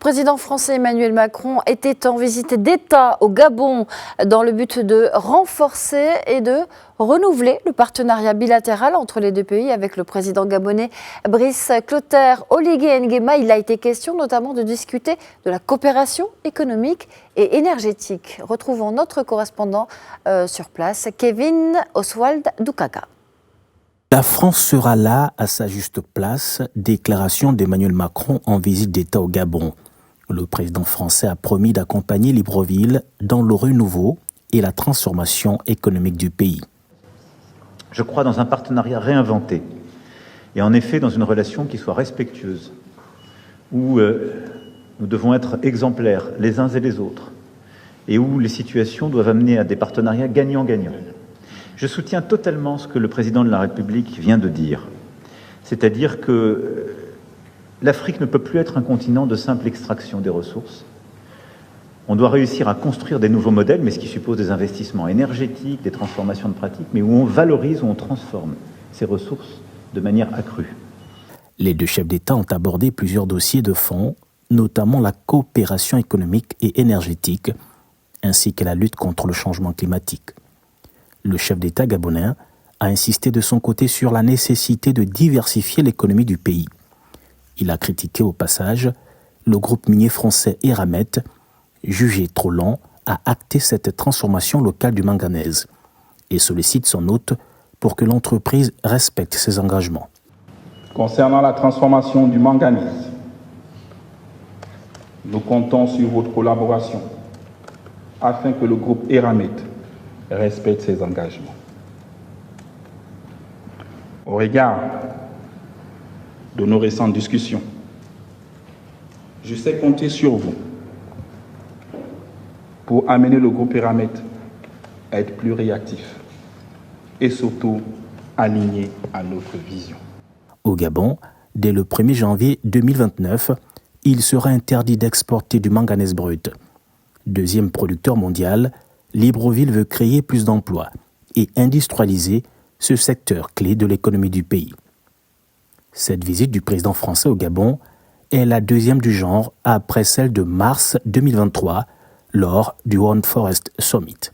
président français Emmanuel Macron était en visite d'État au Gabon dans le but de renforcer et de renouveler le partenariat bilatéral entre les deux pays avec le président gabonais Brice Clotaire Oligui Nguema. Il a été question notamment de discuter de la coopération économique et énergétique. Retrouvons notre correspondant sur place, Kevin Oswald Dukaka. La France sera là à sa juste place, déclaration d'Emmanuel Macron en visite d'État au Gabon. Le président français a promis d'accompagner Libreville dans le renouveau et la transformation économique du pays. Je crois dans un partenariat réinventé et en effet dans une relation qui soit respectueuse, où nous devons être exemplaires les uns et les autres et où les situations doivent amener à des partenariats gagnant-gagnant. Je soutiens totalement ce que le président de la République vient de dire, c'est-à-dire que l'Afrique ne peut plus être un continent de simple extraction des ressources. On doit réussir à construire des nouveaux modèles, mais ce qui suppose des investissements énergétiques, des transformations de pratiques, mais où on valorise, où on transforme ces ressources de manière accrue. Les deux chefs d'État ont abordé plusieurs dossiers de fond, notamment la coopération économique et énergétique, ainsi que la lutte contre le changement climatique. Le chef d'État gabonais a insisté de son côté sur la nécessité de diversifier l'économie du pays. Il a critiqué au passage le groupe minier français Eramet, jugé trop lent à acter cette transformation locale du manganèse, et sollicite son hôte pour que l'entreprise respecte ses engagements. Concernant la transformation du manganèse, nous comptons sur votre collaboration afin que le groupe Eramet respecte ses engagements. Au regard de nos récentes discussions, je sais compter sur vous pour amener le groupe Eramet à être plus réactif et surtout aligné à notre vision. Au Gabon, dès le 1er janvier 2029, il sera interdit d'exporter du manganèse brut. Deuxième producteur mondial, Libreville veut créer plus d'emplois et industrialiser ce secteur clé de l'économie du pays. Cette visite du président français au Gabon est la deuxième du genre après celle de mars 2023 lors du One Forest Summit.